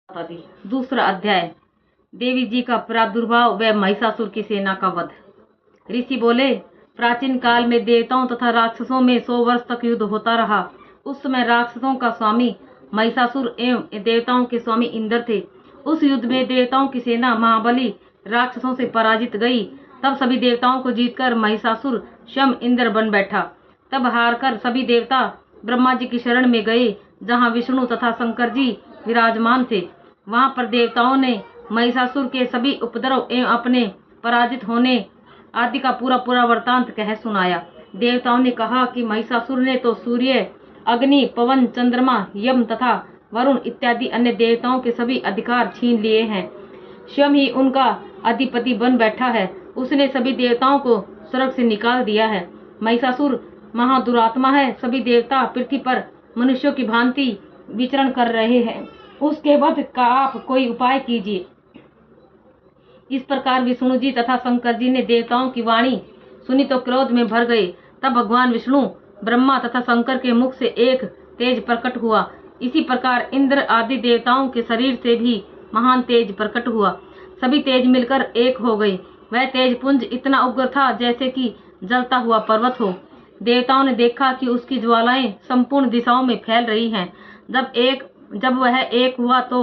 आदि। दूसरा अध्याय, देवी जी का प्रादुर्भाव व महिषासुर की सेना का वध। ऋषि बोले, प्राचीन काल में देवताओं तथा राक्षसों में 100 वर्ष तक युद्ध होता रहा। उस समय राक्षसों का स्वामी महिषासुर एवं देवताओं के स्वामी इंद्र थे। उस युद्ध में देवताओं की सेना महाबली राक्षसों से पराजित गई। तब सभी देवताओं को जीतकर महिषासुर स्वयं इंद्र बन बैठा। तब हारकर सभी देवता ब्रह्मा जी की शरण में गए, जहाँ विष्णु तथा शंकर जी विराजमान थे। वहां पर देवताओं ने महिषासुर के सभी उपद्रव एवं अपने पराजित होने आदि का पूरा पूरा वृतांत कह सुनाया। देवताओं ने कहा कि महिषासुर ने तो सूर्य, अग्नि, पवन, चंद्रमा, यम तथा वरुण इत्यादि अन्य देवताओं के सभी अधिकार छीन लिए हैं। स्वयं ही उनका अधिपति बन बैठा है। उसने सभी देवताओं को स्वर्ग से निकाल दिया है। महिषासुर महादुरात्मा है। सभी देवता पृथ्वी पर मनुष्यों की भांति विचरण कर रहे हैं। उसके वध का आप कोई उपाय कीजिए। इस प्रकार विष्णु जी तथा शंकर जी ने देवताओं की वाणी सुनी तो क्रोध में भर गए। तब भगवान विष्णु, ब्रह्मा तथा शंकर के मुख से एक तेज प्रकट हुआ। इसी प्रकार इंद्र आदि देवताओं के शरीर से भी महान तेज प्रकट हुआ। सभी तेज मिलकर एक हो गए। वह तेज पुंज इतना उग्र था जैसे कि जलता हुआ पर्वत हो। देवताओं ने देखा कि उसकी ज्वालाएं संपूर्ण दिशाओं में फैल रही हैं। जब वह एक हुआ तो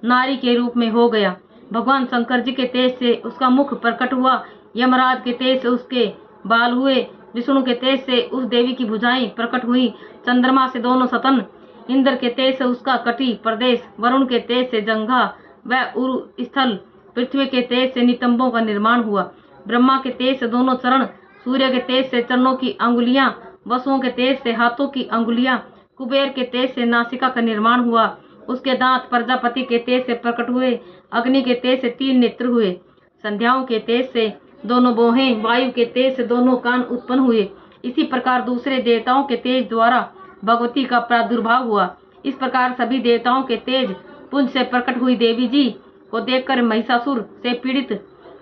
नारी के रूप में हो गया। भगवान शंकर जी के तेज से उसका मुख प्रकट हुआ। यमराज के तेज से उसके बाल हुए। विष्णु के तेज से उस देवी की भुजाएं प्रकट हुई। चंद्रमा से दोनों सतन, इंद्र के तेज से उसका कटी प्रदेश, वरुण के तेज से जंघा व उरु स्थल, पृथ्वी के तेज से नितंबों का निर्माण हुआ। ब्रह्मा के तेज से दोनों चरण, सूर्य के तेज से चरणों की अंगुलियां, वसुओं के तेज से हाथों की अंगुलियां, कुबेर के तेज से नासिका का निर्माण हुआ। उसके दांत प्रजापति के तेज से प्रकट हुए। अग्नि के तेज से 3 नेत्र हुए। संध्याओं के तेज से दोनों भौहें, वायु के तेज से दोनों कान उत्पन्न हुए। इसी प्रकार दूसरे देवताओं के तेज द्वारा भगवती का प्रादुर्भाव हुआ। इस प्रकार सभी देवताओं के तेज पुंज से प्रकट हुई देवी जी को देखकर महिषासुर से पीड़ित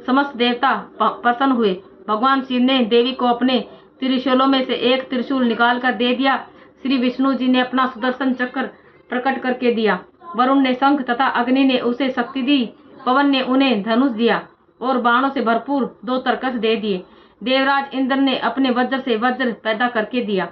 समस्त देवता प्रसन्न हुए। भगवान शिव ने देवी को अपने त्रिशूलों में से एक त्रिशूल निकाल कर दे दिया। श्री विष्णु जी ने अपना सुदर्शन चक्र प्रकट करके दिया। वरुण ने शंख तथा अग्नि ने उसे शक्ति दी। पवन ने उन्हें धनुष दिया और बाणों से भरपूर 2 तरकश दे दिए। देवराज इंद्र ने अपने वज्र से वज्र पैदा करके दिया।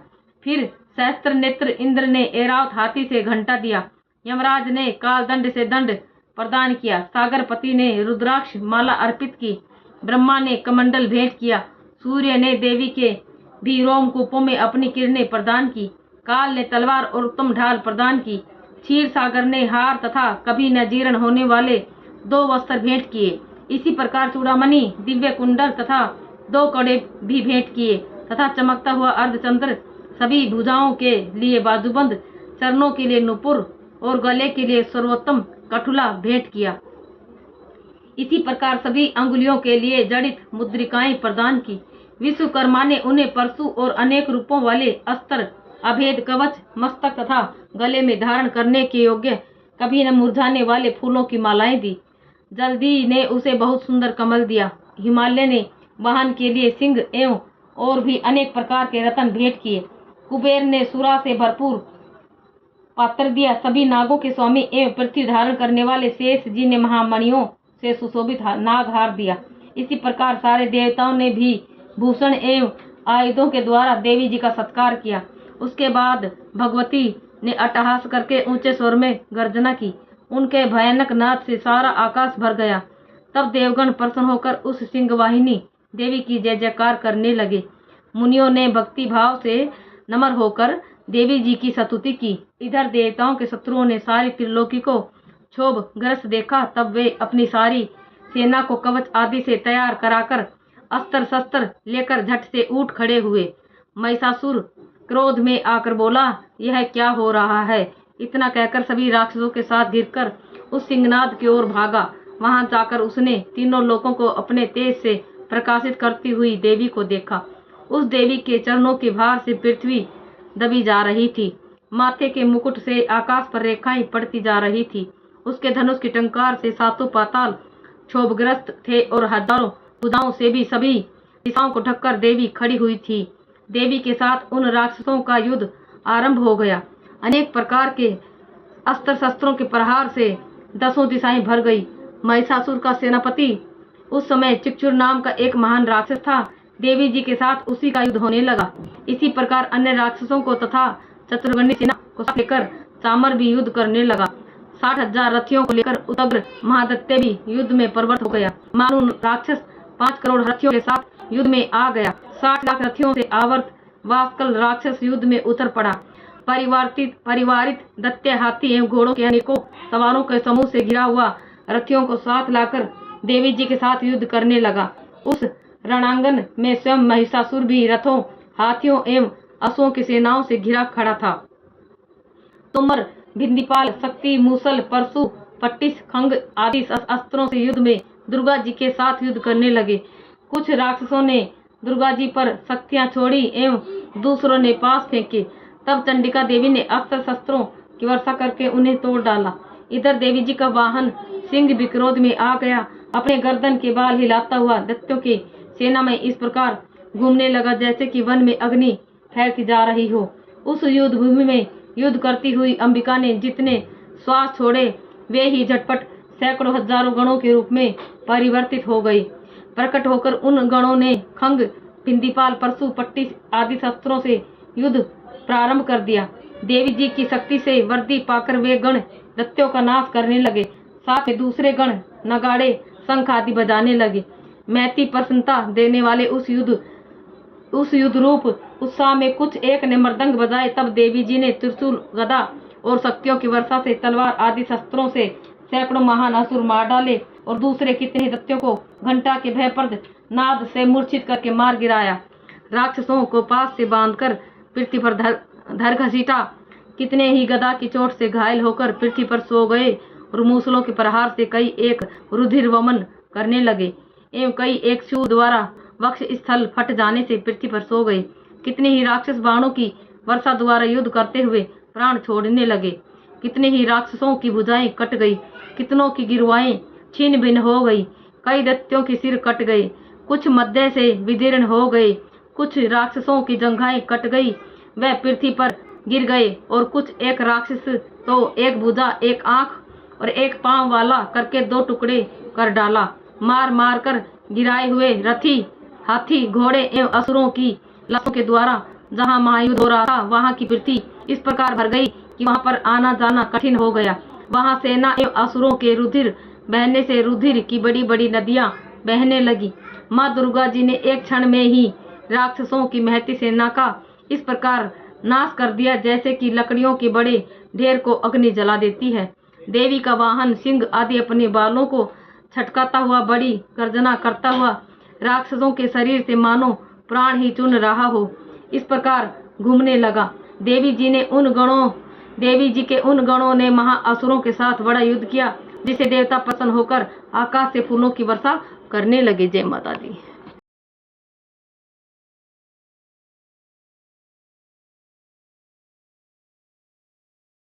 फिर सहस्त्र नेत्र इंद्र ने ऐरावत हाथी से घंटा दिया। यमराज ने काल दंड से दंड प्रदान किया। सागरपति ने रुद्राक्ष माला अर्पित की। ब्रह्मा ने कमंडल भेंट किया। सूर्य ने देवी के भी रोमकूपों में अपनी किरणें प्रदान की। काल ने तलवार और उत्तम ढाल प्रदान की। क्षीर सागर ने हार तथा कभी न जीर्ण होने वाले 2 वस्त्र भेंट किए। इसी प्रकार चूड़ामणि, दिव्य कुंडल तथा 2 कड़े भी भेंट किए तथा चमकता हुआ अर्धचंद्र, सभी भुजाओं के लिए बाजूबंद, चरणों के लिए नुपुर और गले के लिए सर्वोत्तम कठुला भेंट किया। इसी प्रकार सभी अंगुलियों के लिए जड़ित मुद्रिकाएं प्रदान की। विश्वकर्मा ने उन्हें परशु और अनेक रूपों वाले अस्त्र, अभेद कवच, मस्तक तथा गले में धारण करने के योग्य कभी न मुरझाने वाले फूलों की मालाएं दी। जल्दी ने उसे बहुत सुंदर कमल दिया। हिमालय ने वाहन के लिए सिंह एवं और भी अनेक प्रकार के रत्न भेंट किए। कुबेर ने सुरा से भरपूर पात्र दिया। सभी नागों के स्वामी एवं पृथ्वी धारण करने वाले शेष जी ने महामणियों से सुशोभित नागहार दिया। इसी प्रकार सारे देवताओं ने भी भूषण एवं आयुधों के द्वारा देवी जी का सत्कार किया। उसके बाद भगवती ने अट्टहास करके ऊंचे स्वर में गर्जना की। उनके भयानक नाद से सारा आकाश भर गया। तब देवगण प्रसन्न होकर उस सिंहवाहिनी देवी की जय जयकार करने लगे। मुनियों ने भक्ति भाव से नम्र होकर देवी जी की स्तुति की। इधर देवताओं के शत्रुओं ने सारी त्रिलोकी को क्षोभग्रस्त देखा। तब वे अपनी सारी सेना को कवच आदि से तैयार कराकर अस्त्र शस्त्र लेकर झट से उठ खड़े हुए। महिषासुर क्रोध में आकर बोला, यह क्या हो रहा है? इतना कहकर सभी राक्षसों के साथ गिरकर उस सिंहनाद की ओर भागा। वहां जाकर उसने तीनों लोकों को अपने तेज से प्रकाशित करती हुई देवी को देखा। उस देवी के चरणों के भार से पृथ्वी दबी जा रही थी। माथे के मुकुट से आकाश पर रेखाएं पड़ती जा रही थी। उसके धनुष की टंकार से 7 पाताल क्षोभग्रस्त थे और हजारों भुजाओं से भी सभी दिशाओं को ढककर देवी खड़ी हुई थी। देवी के साथ उन राक्षसों का युद्ध आरंभ हो गया। अनेक प्रकार के अस्त्र शस्त्रों के प्रहार से 10 दिशाएं भर गई। महिषासुर का सेनापति उस समय चिक्षुर नाम का एक महान राक्षस था। देवी जी के साथ उसी का युद्ध होने लगा। इसी प्रकार अन्य राक्षसों को तथा चतुर्गणी सेना को साथ लेकर चामर भी युद्ध करने लगा। 60,000 रथियों को लेकर उदग्र महादैत्य भी युद्ध में प्रवृत्त हो गया। मानो राक्षस 5 करोड़ रथियों के साथ युद्ध में आ गया। 60 लाख रथियों से आवर्त वास्कल राक्षस युद्ध में उतर पड़ा। परिवारित दैत्य हाथी एवं घोड़ों के अनेकों सवारों के समूह से घिरा हुआ रथियों को साथ लाकर देवी जी के साथ युद्ध करने लगा। उस रणांगन में स्वयं महिषासुर भी रथों, हाथियों एवं अश्वों की सेनाओं से घिरा खड़ा था। तोमर, भिंदीपाल, शक्ति, मूसल, परशु, पट्टिस, खंग आदि अस्त्रों से युद्ध में दुर्गा जी के साथ युद्ध करने लगे। कुछ राक्षसों ने दुर्गा जी पर शक्तियां छोड़ी एवं दूसरों ने पास फेंके। तब चंडिका देवी ने अस्त्र शस्त्रों की वर्षा करके उन्हें तोड़ डाला। इधर देवी जी का वाहन सिंह भी क्रोध में आ गया। अपने गर्दन के बाल हिलाता हुआ दैत्यों की सेना में इस प्रकार घूमने लगा जैसे कि वन में अग्नि फैलती जा रही हो। उस युद्ध भूमि में युद्ध करती हुई अंबिका ने जितने श्वास छोड़े वे ही झटपट सैकड़ों हजारों गणों के रूप में परिवर्तित हो गई। प्रकट होकर उन गणों ने खंग, भिंदीपाल, परशु, पट्टिस आदि शस्त्रों से युद्ध प्रारंभ कर दिया। देवी जी की शक्ति से वर्दी पाकर वे गण दैत्यों का नाश करने लगे। साथ ही दूसरे गण नगाड़े, शंख आदि बजाने लगे। मैती प्रसन्नता देने वाले उस युद्ध रूप उत्साह में कुछ एक ने मृदंग बजाए। तब देवी जी ने त्रिशूल, गदा और शक्तियों की वर्षा से तलवार आदि शस्त्रों से सैकड़ों महान असुर मार डाले और दूसरे कितने दैत्यों को घंटा के भयप्रद नाद से मूर्छित करके मार गिराया। राक्षसों को पास से बांधकर पृथ्वी पर धर घसीटा। कितने ही गदा की चोट से घायल होकर पृथ्वी पर सो गए और मूसलों के प्रहार से कई एक रुधिर वमन करने लगे एवं कई एक शूल द्वारा वक्ष स्थल फट जाने से पृथ्वी पर सो गए। कितने ही राक्षस बाणों की वर्षा द्वारा युद्ध करते हुए प्राण छोड़ने लगे। कितने ही राक्षसों की भुजाएं कट गई, कितनों की गिरवाएं छिन्न भिन्न हो गई। कई दैत्यों के सिर कट गए, कुछ मध्य से विदीर्ण हो गए। कुछ राक्षसों की जंघाएं कट गई, वह पृथ्वी पर गिर गए और कुछ एक राक्षस तो एक भुजा, एक आंख और एक पांव वाला करके 2 टुकड़े कर डाला। मार मार कर गिराए हुए रथी, हाथी, घोड़े एवं असुरों की लाशों के द्वारा जहां महायुद्ध हो रहा था वहां की पृथ्वी इस प्रकार भर गई कि वहां पर आना जाना कठिन हो गया। वहां सेना एवं असुरों के रुधिर बहने से रुधिर की बड़ी बड़ी नदियां बहने लगी। माँ दुर्गा जी ने एक क्षण में ही राक्षसों की महती सेना का इस प्रकार नाश कर दिया जैसे कि लकड़ियों के बड़े ढेर को अग्नि जला देती है। देवी का वाहन सिंह आदि अपने बालों को छटकाता हुआ बड़ी गर्जना करता हुआ राक्षसों के शरीर से मानो प्राण ही चुन रहा हो, इस प्रकार घूमने लगा। देवी जी के उन गणों ने महाअसुरों के साथ बड़ा युद्ध किया जिससे देवता प्रसन्न होकर आकाश से फूलों की वर्षा करने लगे। जय माता दी।